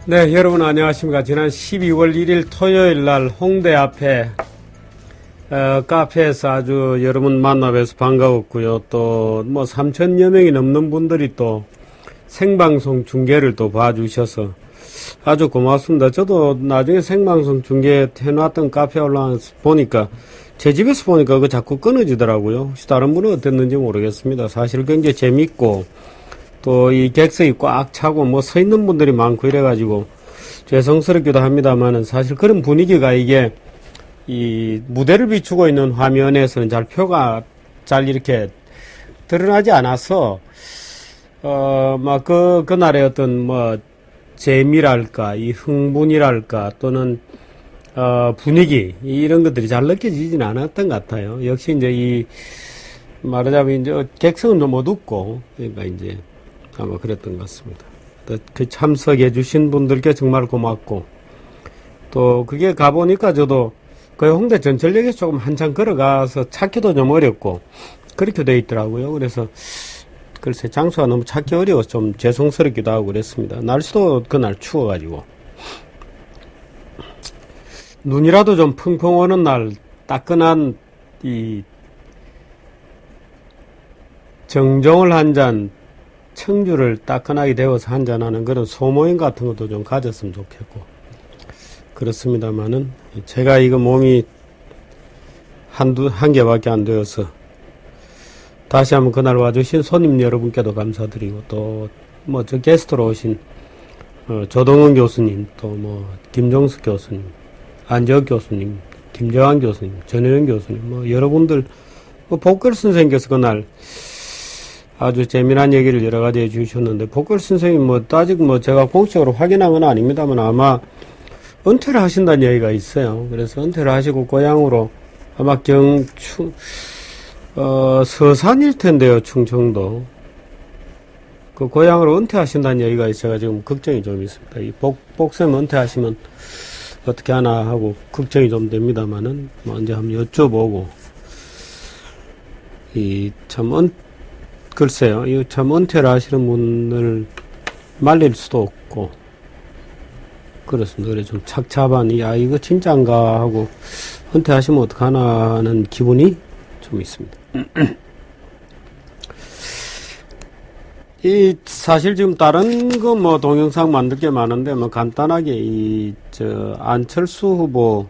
네, 여러분 안녕하십니까. 지난 12월 1일 토요일 날 홍대 앞에 카페에서 아주 여러분 만나뵈서 반가웠고요. 또 뭐 3천여 명이 넘는 분들이 또 생방송 중계를 또 봐주셔서 아주 고맙습니다. 저도 나중에 생방송 중계 해놨던 카페 올라와서 보니까 제 집에서 보니까 그거 자꾸 끊어지더라고요. 혹시 다른 분은 어땠는지 모르겠습니다. 사실 굉장히 재밌고 또 이 객석이 꽉 차고 뭐 서 있는 분들이 많고 이래가지고 죄송스럽기도 합니다만은 사실 그런 분위기가 이게 이 무대를 비추고 있는 화면에서는 잘 표가 잘 이렇게 드러나지 않아서 막 그날의 어떤 뭐 재미랄까 이 흥분이랄까 또는 분위기 이런 것들이 잘 느껴지지는 않았던 것 같아요. 역시 이제 이 말하자면 이제 객석은 좀 어둡고 그러니까 이제 아마 그랬던 것 같습니다. 그 참석해 주신 분들께 정말 고맙고 또 그게 가보니까 저도 그 홍대 전철역에서 조금 한참 걸어가서 찾기도 좀 어렵고 그렇게 돼 있더라고요. 그래서 글쎄 장소가 너무 찾기 어려워서 좀 죄송스럽기도 하고 그랬습니다. 날씨도 그날 추워가지고 눈이라도 좀 펑펑 오는 날 따끈한 이 정종을 한 잔 청주를 따끈하게 데워서 한잔하는 그런 소모임 같은 것도 좀 가졌으면 좋겠고 그렇습니다만은 제가 이거 몸이 한 개밖에 안 되어서 다시 한번 그날 와주신 손님 여러분께도 감사드리고 또 뭐 저 게스트로 오신 조동은 교수님 또 뭐 김종숙 교수님 안재혁 교수님 김재환 교수님 전혜연 교수님 뭐 여러분들 뭐 복걸 선생님께서 그날 아주 재미난 얘기를 여러 가지 해주셨는데, 복걸 선생님 아직 제가 공식적으로 확인한 건 아닙니다만 아마 은퇴를 하신다는 얘기가 있어요. 그래서 은퇴를 하시고 고향으로 아마 서산일 텐데요, 충청도. 그 고향으로 은퇴하신다는 얘기가 있어서 제가 지금 걱정이 좀 있습니다. 이 복쌤 은퇴하시면 어떻게 하나 하고 걱정이 좀 됩니다만은, 언제 한번 여쭤보고, 글쎄요, 이거 참 은퇴를 하시는 분을 말릴 수도 없고, 그렇습니다. 그래 좀 착잡한, 이거 진짜인가 하고, 은퇴하시면 어떡하나 하는 기분이 좀 있습니다. 사실 지금 다른 동영상 만들 게 많은데, 간단하게 안철수 후보,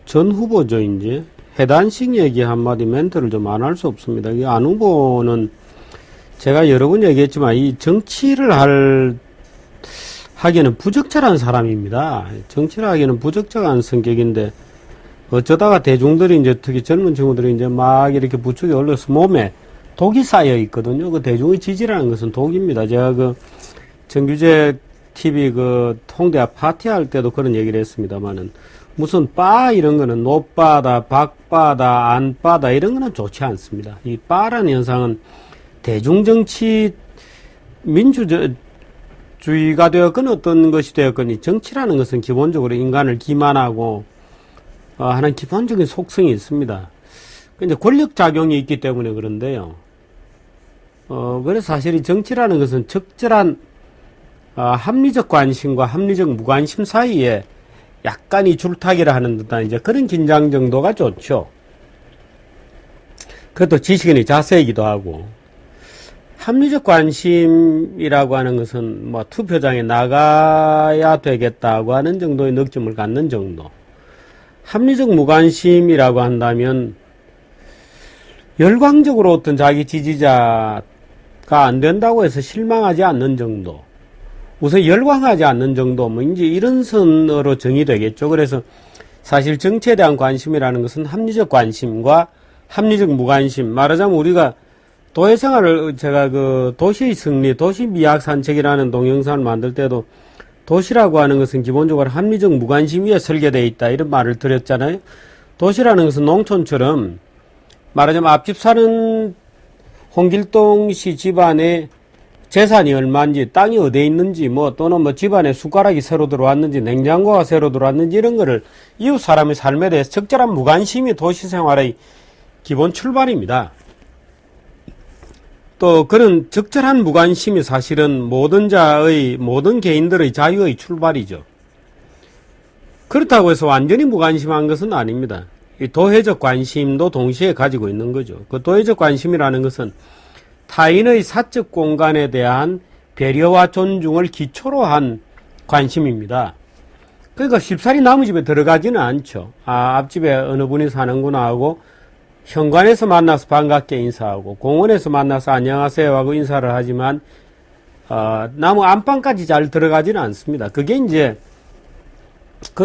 전 후보죠, 이제. 해단식 얘기 한마디 멘트를 좀 안 할 수 없습니다. 이 안 후보는 제가 여러 번 얘기했지만 이 정치를 하기에는 부적절한 사람입니다. 정치를 하기에는 부적절한 성격인데 어쩌다가 대중들이 이제 특히 젊은 친구들이 이제 막 이렇게 부축에 올려서 몸에 독이 쌓여 있거든요. 그 대중의 지지라는 것은 독입니다. 제가 정규재 TV 홍대 앞 파티할 때도 그런 얘기를 했습니다만은 무슨 이런 거는 노빠다, 박빠다, 안빠다 이런 거는 좋지 않습니다. 이 빠라는 현상은 대중정치, 민주주의가 되었건 어떤 것이 되었건 정치라는 것은 기본적으로 인간을 기만하고 하는 기본적인 속성이 있습니다. 이제 권력작용이 있기 때문에 그런데요. 그래서 사실 이 정치라는 것은 적절한 합리적 관심과 합리적 무관심 사이에 약간 이 줄타기를 하는 듯한 이제 그런 긴장 정도가 좋죠. 그것도 지식인의 자세이기도 하고, 합리적 관심이라고 하는 것은 투표장에 나가야 되겠다고 하는 정도의 느낌을 갖는 정도. 합리적 무관심이라고 한다면 열광적으로 어떤 자기 지지자가 안 된다고 해서 실망하지 않는 정도. 우선 열광하지 않는 정도, 이제 이런 선으로 정의되겠죠. 그래서 사실 정치에 대한 관심이라는 것은 합리적 관심과 합리적 무관심. 말하자면 우리가 도시생활을, 제가 도시의 승리, 도시 미학 산책이라는 동영상을 만들 때도 도시라고 하는 것은 기본적으로 합리적 무관심 위에 설계되어 있다. 이런 말을 드렸잖아요. 도시라는 것은 농촌처럼 말하자면 앞집 사는 홍길동 씨 집안에 재산이 얼마인지, 땅이 어디에 있는지, 또는 집안에 숟가락이 새로 들어왔는지, 냉장고가 새로 들어왔는지, 이런 거를 이웃 사람의 삶에 대해서 적절한 무관심이 도시 생활의 기본 출발입니다. 또 그런 적절한 무관심이 사실은 모든 개인들의 자유의 출발이죠. 그렇다고 해서 완전히 무관심한 것은 아닙니다. 이 도회적 관심도 동시에 가지고 있는 거죠. 그 도회적 관심이라는 것은 타인의 사적 공간에 대한 배려와 존중을 기초로 한 관심입니다. 그러니까 쉽사리 남의 집에 들어가지는 않죠. 앞집에 어느 분이 사는구나 하고 현관에서 만나서 반갑게 인사하고 공원에서 만나서 안녕하세요 하고 인사를 하지만 나무 안방까지 잘 들어가지는 않습니다. 그건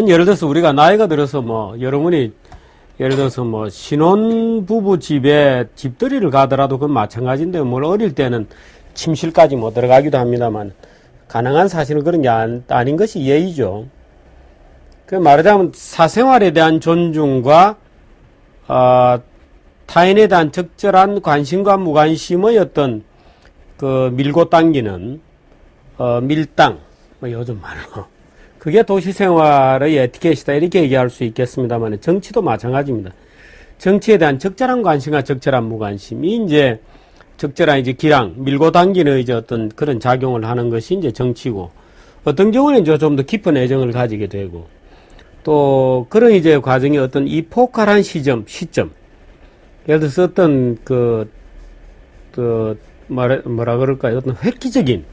예를 들어서 우리가 나이가 들어서 여러분이 예를 들어서 신혼부부 집에 집들이를 가더라도 그건 마찬가지인데 어릴 때는 침실까지 못 들어가기도 합니다만 가능한 사실은 그런 게 아닌 것이 예의죠. 그 말하자면 사생활에 대한 존중과 타인에 대한 적절한 관심과 무관심의 어떤 그 밀고 당기는 밀당 요즘 말로 그게 도시생활의 에티켓이다 이렇게 얘기할 수 있겠습니다만 정치도 마찬가지입니다. 정치에 대한 적절한 관심과 적절한 무관심이 적절한 기량 밀고 당기는 어떤 그런 작용을 하는 것이 정치고 어떤 경우는 좀 더 깊은 애정을 가지게 되고 또 그런 과정이 어떤 이포칼한 시점 예를 들어서 어떤 뭐라 그럴까요? 어떤 획기적인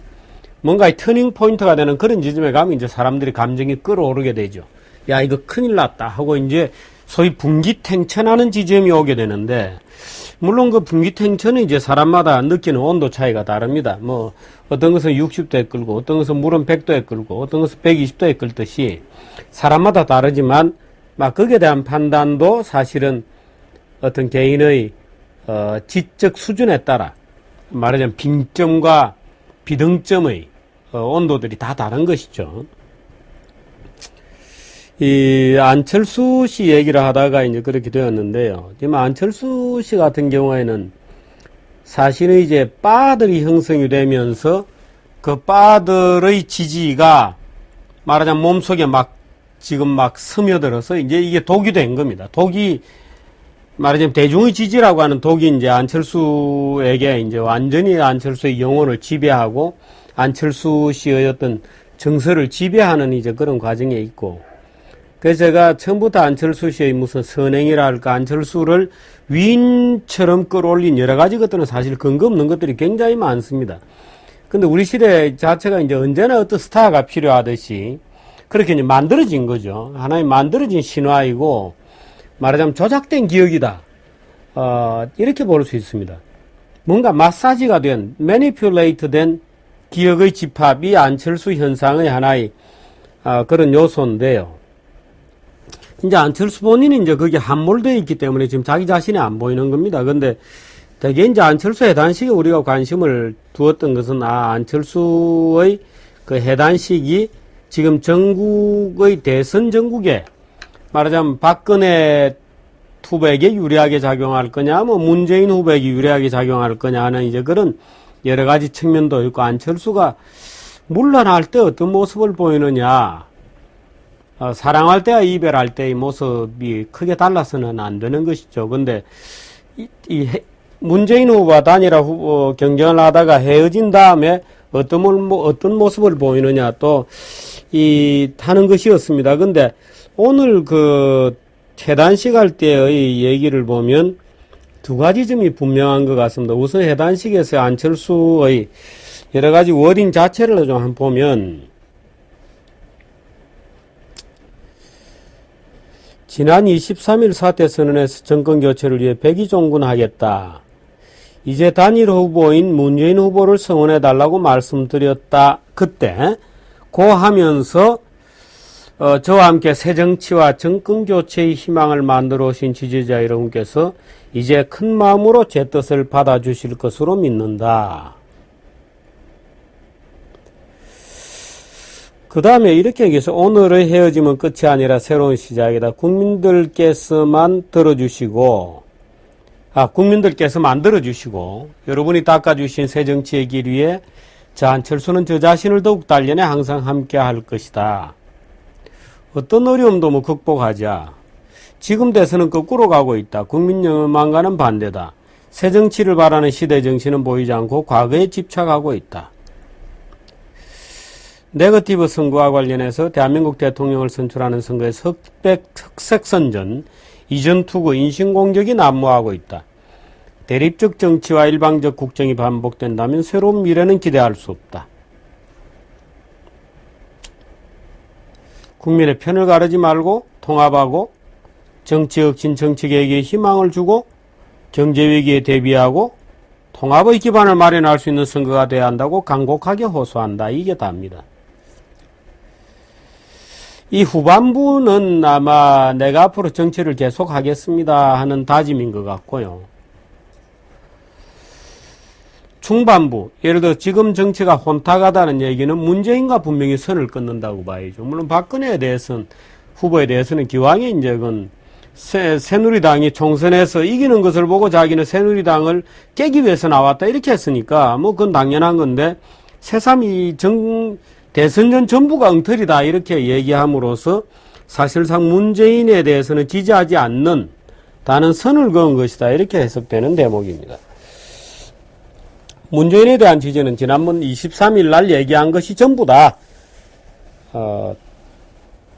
뭔가의 터닝 포인트가 되는 그런 지점에 가면 사람들이 감정이 끌어오르게 되죠. 야, 이거 큰일 났다 하고 소위 분기탱천하는 지점이 오게 되는데, 물론 그 분기탱천은 사람마다 느끼는 온도 차이가 다릅니다. 어떤 것은 60도에 끓고, 어떤 것은 물은 100도에 끓고, 어떤 것은 120도에 끓듯이 사람마다 다르지만, 거기에 대한 판단도 사실은 어떤 개인의 지적 수준에 따라 말하자면 빙점과 비등점의 온도들이 다 다른 것이죠. 이 안철수 씨 얘기를 하다가 그렇게 되었는데요. 지금 안철수 씨 같은 경우에는 사실은 바들이 형성이 되면서 그 바들의 지지가 말하자면 몸속에 지금 스며들어서 이게 독이 된 겁니다. 독이 말하자면 대중의 지지라고 하는 독이 안철수에게 완전히 안철수의 영혼을 지배하고 안철수 씨의 어떤 정서를 지배하는 그런 과정에 있고, 그래서 제가 처음부터 안철수 씨의 무슨 선행이랄까 안철수를 위인처럼 끌어올린 여러 가지 것들은 사실 근거 없는 것들이 굉장히 많습니다. 근데 우리 시대 자체가 언제나 어떤 스타가 필요하듯이 그렇게 만들어진 거죠. 하나의 만들어진 신화이고 말하자면 조작된 기억이다. 이렇게 볼 수 있습니다. 뭔가 마사지가 된, 매니플레이트 된 기억의 집합이 안철수 현상의 하나의 그런 요소인데요. 안철수 본인이 거기에 함몰되어 있기 때문에 지금 자기 자신이 안 보이는 겁니다. 근데 대개 안철수 해단식에 우리가 관심을 두었던 것은 안철수의 그 해단식이 지금 전국의 대선 전국에 말하자면 박근혜 후보에게 유리하게 작용할 거냐, 문재인 후보에게 유리하게 작용할 거냐 하는 그런 여러 가지 측면도 있고, 안철수가 물러날 때 어떤 모습을 보이느냐, 사랑할 때와 이별할 때의 모습이 크게 달라서는 안 되는 것이죠. 근데 문재인 후보와 단일화 후보 경쟁을 하다가 헤어진 다음에 어떤 모습을 보이느냐 하는 것이었습니다. 근데 오늘 해단식 할 때의 얘기를 보면 두 가지 점이 분명한 것 같습니다. 우선 해단식에서 안철수의 여러 가지 워딩 자체를 좀 한번 보면, 지난 23일 사퇴 선언에서 정권 교체를 위해 백의종군하겠다. 이제 단일 후보인 문재인 후보를 성원해달라고 말씀드렸다. 그때 하면서 저와 함께 새정치와 정권교체의 희망을 만들어 오신 지지자 여러분께서 이제 큰 마음으로 제 뜻을 받아주실 것으로 믿는다. 그 다음에 이렇게 얘기해서 오늘의 헤어짐은 끝이 아니라 새로운 시작이다. 국민들께서 만들어주시고 여러분이 닦아주신 새정치의 길 위에 안철수는 저 자신을 더욱 단련해 항상 함께 할 것이다. 어떤 어려움도 극복하자. 지금 대선은 거꾸로 가고 있다. 국민 여망과는 반대다. 새 정치를 바라는 시대 정신은 보이지 않고 과거에 집착하고 있다. 네거티브 선거와 관련해서 대한민국 대통령을 선출하는 선거에서 흑색선전, 이전투구, 인신공격이 난무하고 있다. 대립적 정치와 일방적 국정이 반복된다면 새로운 미래는 기대할 수 없다. 국민의 편을 가르지 말고 통합하고 정치혁신, 정치개혁에 희망을 주고 경제위기에 대비하고 통합의 기반을 마련할 수 있는 선거가 되어야 한다고 간곡하게 호소한다. 이게 답니다. 이 후반부는 아마 내가 앞으로 정치를 계속하겠습니다 하는 다짐인 것 같고요. 중반부, 예를 들어 지금 정치가 혼탁하다는 얘기는 문재인과 분명히 선을 끊는다고 봐야죠. 물론 박근혜에 대해서는, 후보에 대해서는 기왕에 이제 그건 새누리당이 총선에서 이기는 것을 보고 자기는 새누리당을 깨기 위해서 나왔다 이렇게 했으니까 뭐 그건 당연한 건데, 새삼 이 대선 전 전부가 엉터리다 이렇게 얘기함으로써 사실상 문재인에 대해서는 지지하지 않는 다는 선을 그은 것이다 이렇게 해석되는 대목입니다. 문재인에 대한 지지는 지난번 23일 날 얘기한 것이 전부다.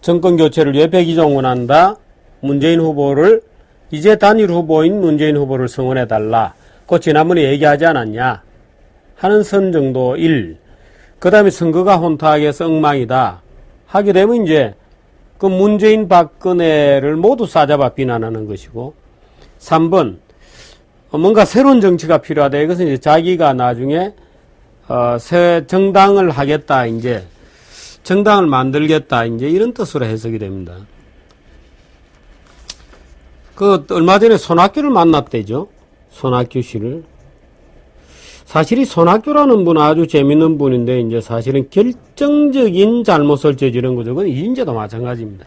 정권교체를 위해 백의종군한다. 문재인 후보를, 이제 단일 후보인 문재인 후보를 성원해달라. 그 지난번에 얘기하지 않았냐 하는 선 정도 1. 그 다음에 선거가 혼탁하게 해서 엉망이다 하게 되면 이제 그 문재인 박근혜를 모두 싸잡아 비난하는 것이고, 3번 뭔가 새로운 정치가 필요하다. 이것은 이제 자기가 나중에 새 정당을 하겠다, 이제 정당을 만들겠다, 이제 이런 뜻으로 해석이 됩니다. 그 얼마 전에 손학규를 만났대죠. 손학규 씨를. 사실 이 손학규라는 분은 아주 재밌는 분인데, 이제 사실은 결정적인 잘못을 저지른 거죠. 그건 이인재도 마찬가지입니다.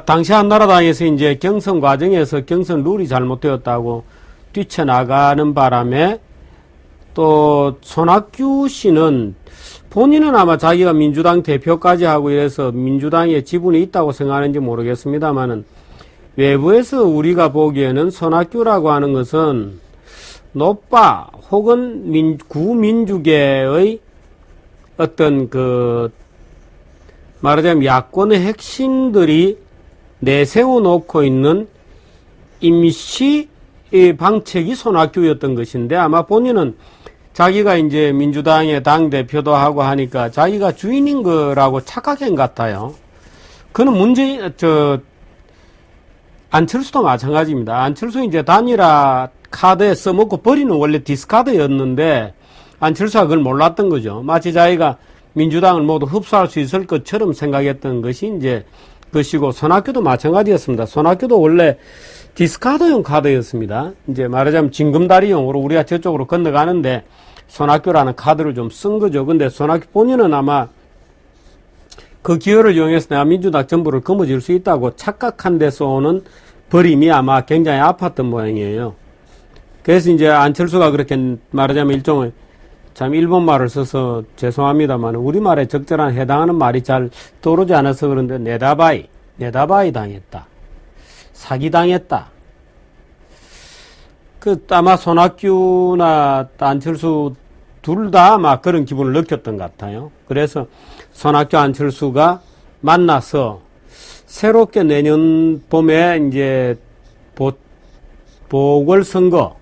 당시 한나라당에서 이제 경선 과정에서 경선 룰이 잘못되었다고 뛰쳐나가는 바람에, 또 손학규 씨는 본인은 아마 자기가 민주당 대표까지 하고 이래서 민주당에 지분이 있다고 생각하는지 모르겠습니다만은, 외부에서 우리가 보기에는 손학규라고 하는 것은 노빠 혹은 구민주계의 어떤 말하자면 야권의 핵심들이 내세워 놓고 있는 임시 방책이 손학규였던 것인데, 아마 본인은 자기가 이제 민주당의 당대표도 하고 하니까 자기가 주인인 거라고 착각한 것 같아요. 그는 안철수도 마찬가지입니다. 안철수 이제 단일화 카드에 써먹고 버리는 원래 디스카드였는데, 안철수가 그걸 몰랐던 거죠. 마치 자기가 민주당을 모두 흡수할 수 있을 것처럼 생각했던 것이 이제 것이고, 손학규도 마찬가지였습니다. 손학규도 원래 디스카드용 카드였습니다. 이제 말하자면 징검다리용으로 우리가 저쪽으로 건너가는데 손학규라는 카드를 좀 쓴 거죠. 근데 손학규 본인은 아마 그 기회를 이용해서 내가 민주당 전부를 거머쥘 수 있다고 착각한 데서 오는 버림이 아마 굉장히 아팠던 모양이에요. 그래서 이제 안철수가 그렇게 말하자면 일종의, 참 일본말을 써서 죄송합니다만 우리말에 적절한 해당하는 말이 잘 떠오르지 않아서 그런데, 네다바이 당했다, 사기당했다. 아마 손학규나 안철수 둘 다 아마 그런 기분을 느꼈던 것 같아요. 그래서 손학규, 안철수가 만나서 새롭게 내년 봄에 이제 보궐선거,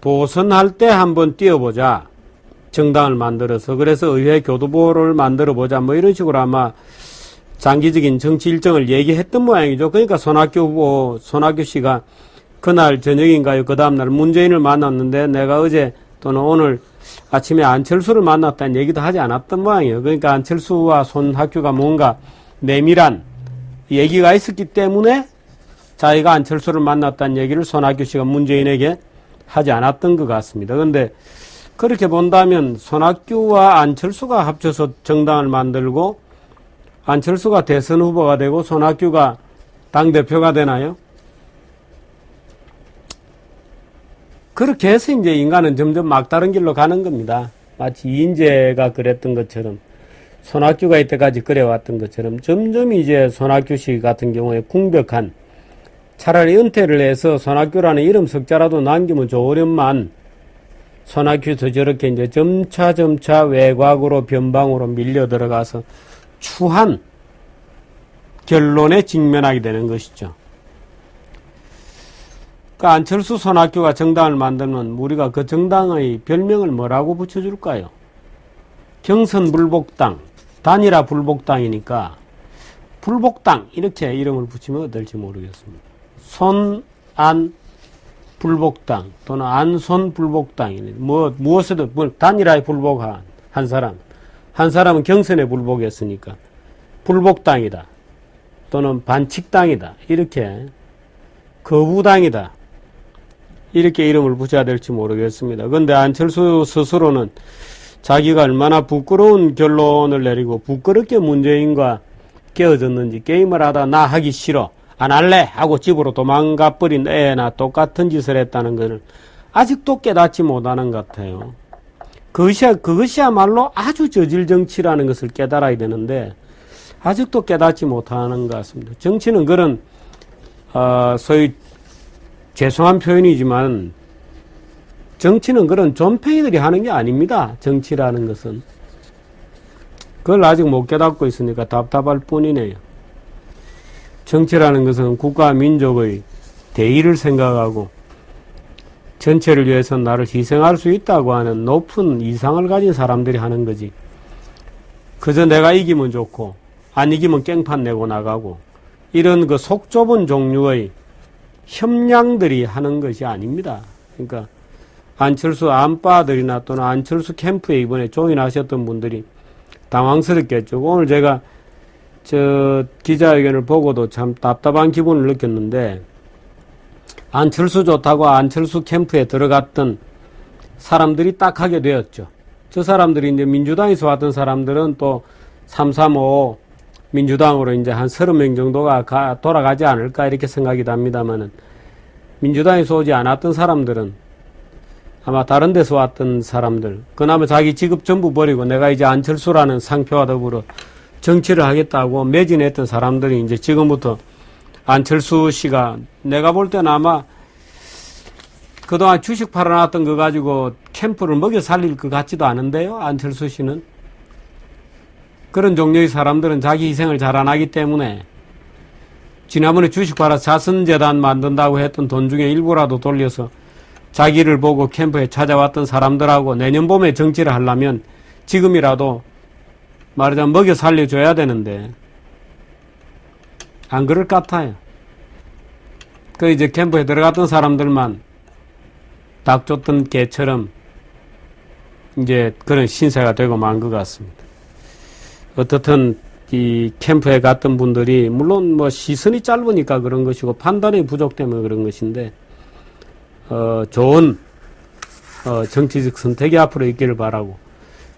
보선할 때 한번 뛰어보자. 정당을 만들어서. 그래서 의회 교두보를 만들어보자. 뭐 이런 식으로 아마 장기적인 정치 일정을 얘기했던 모양이죠. 그러니까 손학규 씨가 그날 저녁인가요? 그 다음날 문재인을 만났는데, 내가 어제 또는 오늘 아침에 안철수를 만났다는 얘기도 하지 않았던 모양이에요. 그러니까 안철수와 손학규가 뭔가 내밀한 얘기가 있었기 때문에 자기가 안철수를 만났다는 얘기를 손학규 씨가 문재인에게 하지 않았던 것 같습니다. 그런데 그렇게 본다면 손학규와 안철수가 합쳐서 정당을 만들고 안철수가 대선 후보가 되고 손학규가 당대표가 되나요? 그렇게 해서 이제 인간은 점점 막다른 길로 가는 겁니다. 마치 이인재가 그랬던 것처럼, 손학규가 이때까지 그래왔던 것처럼 점점 이제 손학규 씨 같은 경우에 궁벽한 차라리 은퇴를 해서 손학규라는 이름 석자라도 남기면 좋으련만 손학규도 저렇게 이제 점차 외곽으로 변방으로 밀려 들어가서 추한 결론에 직면하게 되는 것이죠. 그러니까 안철수 손학규가 정당을 만들면 우리가 그 정당의 별명을 뭐라고 붙여줄까요? 경선불복당, 단일화 불복당이니까 불복당 이렇게 이름을 붙이면 어떨지 모르겠습니다. 손안 불복당 또는 안손 불복당, 무엇에도 단일화에 불복한 한 사람, 한 사람은 경선에 불복했으니까 불복당이다 또는 반칙당이다, 이렇게 거부당이다, 이렇게 이름을 붙여야 될지 모르겠습니다. 그런데 안철수 스스로는 자기가 얼마나 부끄러운 결론을 내리고 부끄럽게 문재인과 깨어졌는지, 게임을 하다 나 하기 싫어 안 할래 하고 집으로 도망가 버린 애나 똑같은 짓을 했다는 것을 아직도 깨닫지 못하는 것 같아요. 그것이야말로 아주 저질 정치라는 것을 깨달아야 되는데 아직도 깨닫지 못하는 것 같습니다. 정치는 그런 소위 죄송한 표현이지만 정치는 그런 존팽이들이 하는 게 아닙니다. 정치라는 것은. 그걸 아직 못 깨닫고 있으니까 답답할 뿐이네요. 정치라는 것은 국가 민족의 대의를 생각하고 전체를 위해서 나를 희생할 수 있다고 하는 높은 이상을 가진 사람들이 하는 거지. 그저 내가 이기면 좋고 안 이기면 깽판 내고 나가고 이런 그 속 좁은 종류의 협량들이 하는 것이 아닙니다. 그러니까 안철수 안빠들이나 또는 안철수 캠프에 이번에 조인하셨던 분들이 당황스럽겠죠. 오늘 제가 기자회견을 보고도 참 답답한 기분을 느꼈는데, 안철수 좋다고 안철수 캠프에 들어갔던 사람들이 딱 하게 되었죠. 저 사람들이 이제 민주당에서 왔던 사람들은 또 335 민주당으로 이제 한 30명 정도가 돌아가지 않을까 이렇게 생각이 답니다만은, 민주당에서 오지 않았던 사람들은 아마 다른 데서 왔던 사람들, 그나마 자기 직업 전부 버리고 내가 이제 안철수라는 상표와 더불어 정치를 하겠다고 매진했던 사람들이 이제 지금부터 안철수 씨가, 내가 볼 때는 아마 그동안 주식 팔아놨던 거 가지고 캠프를 먹여 살릴 것 같지도 않은데요. 안철수 씨는. 그런 종류의 사람들은 자기 희생을 잘 안 하기 때문에 지난번에 주식 팔아서 자선재단 만든다고 했던 돈 중에 일부라도 돌려서 자기를 보고 캠프에 찾아왔던 사람들하고 내년 봄에 정치를 하려면 지금이라도 말하자면 먹여 살려줘야 되는데 안 그럴 것 같아요. 그 이제 캠프에 들어갔던 사람들만 닭 쫓던 개처럼 이제 그런 신세가 되고 만 것 같습니다. 어떻든 이 캠프에 갔던 분들이 물론 뭐 시선이 짧으니까 그런 것이고 판단의 부족 때문에 그런 것인데 좋은 정치적 선택이 앞으로 있기를 바라고,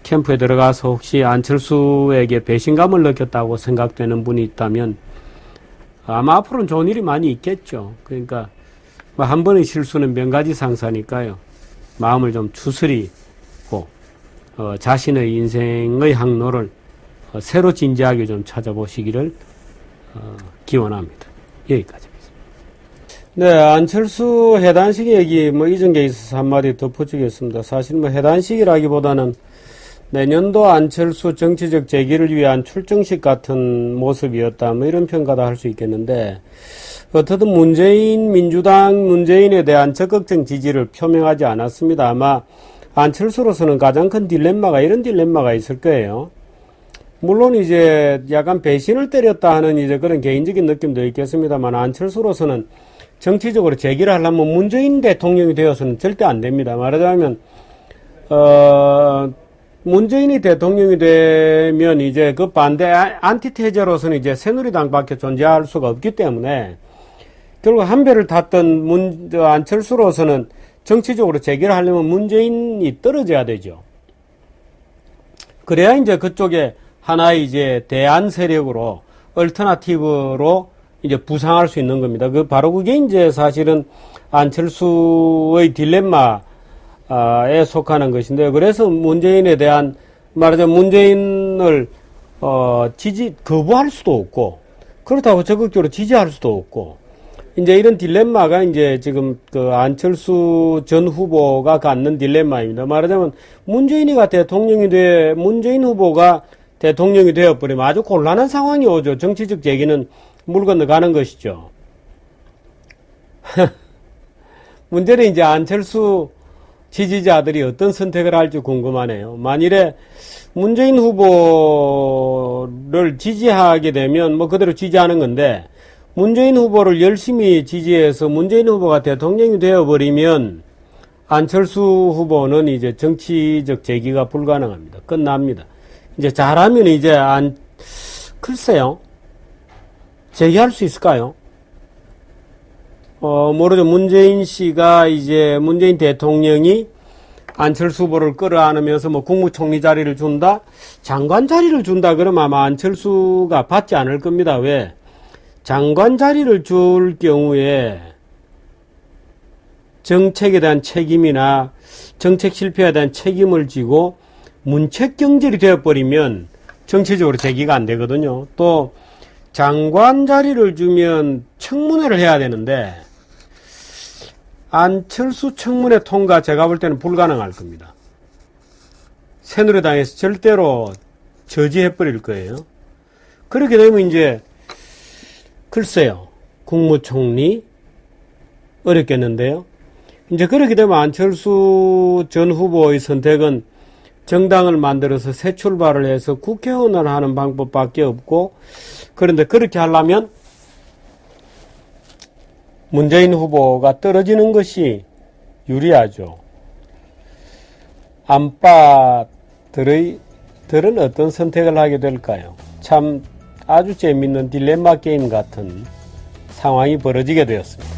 캠프에 들어가서 혹시 안철수에게 배신감을 느꼈다고 생각되는 분이 있다면 아마 앞으로는 좋은 일이 많이 있겠죠. 그러니까 뭐 한 번의 실수는 명가지상사니까요. 마음을 좀 추스리고 자신의 인생의 항로를 새로 진지하게 좀 찾아보시기를 기원합니다. 여기까지. 네, 안철수 해단식 얘기 뭐 이전에 있어서 한마디 덧붙이겠습니다. 사실 뭐 해단식이라기보다는 내년도 안철수 정치적 재기를 위한 출정식 같은 모습이었다, 뭐 이런 평가도 할 수 있겠는데, 어떻든 문재인에 대한 적극적 지지를 표명하지 않았습니다. 아마 안철수로서는 가장 큰 딜레마가 이런 딜레마가 있을 거예요. 물론 이제 약간 배신을 때렸다 하는 이제 그런 개인적인 느낌도 있겠습니다만, 안철수로서는 정치적으로 재기를 하려면 문재인 대통령이 되어서는 절대 안 됩니다. 말하자면 문재인이 대통령이 되면 이제 그 반대 안티테제로서는 이제 새누리당밖에 존재할 수가 없기 때문에 결국 한 배를 탔던 안철수로서는 정치적으로 재기를 하려면 문재인이 떨어져야 되죠. 그래야 이제 그쪽에 하나의 이제 대안 세력으로 얼터나티브로 이제 부상할 수 있는 겁니다. 바로 그게 이제 사실은 안철수의 딜레마에 속하는 것인데요. 그래서 문재인에 대한, 말하자면 문재인을 거부할 수도 없고, 그렇다고 적극적으로 지지할 수도 없고, 이제 이런 딜레마가 이제 지금 그 안철수 전 후보가 갖는 딜레마입니다. 말하자면 문재인 후보가 대통령이 되어버리면 아주 곤란한 상황이 오죠. 정치적 재기는 물 건너가는 것이죠. 문제는 이제 안철수 지지자들이 어떤 선택을 할지 궁금하네요. 만일에 문재인 후보를 지지하게 되면 뭐 그대로 지지하는 건데, 문재인 후보를 열심히 지지해서 문재인 후보가 대통령이 되어버리면 안철수 후보는 이제 정치적 재기가 불가능합니다. 끝납니다. 이제 잘하면 이제 글쎄요. 재기할 수 있을까요? 모르죠. 문재인 대통령이 안철수 후보를 끌어안으면서 뭐 국무총리 자리를 준다? 장관 자리를 준다 그러면 아마 안철수가 받지 않을 겁니다. 왜? 장관 자리를 줄 경우에 정책에 대한 책임이나 정책 실패에 대한 책임을 지고 문책경질이 되어버리면 정치적으로 재기가 안 되거든요. 또 장관 자리를 주면 청문회를 해야 되는데 안철수 청문회 통과 제가 볼 때는 불가능할 겁니다. 새누리당에서 절대로 저지해버릴 거예요. 그렇게 되면 이제 글쎄요. 국무총리 어렵겠는데요. 이제 그렇게 되면 안철수 전 후보의 선택은 정당을 만들어서 새 출발을 해서 국회의원을 하는 방법밖에 없고, 그런데 그렇게 하려면 문재인 후보가 떨어지는 것이 유리하죠. 안빠들은 어떤 선택을 하게 될까요? 참 아주 재밌는 딜레마 게임 같은 상황이 벌어지게 되었습니다.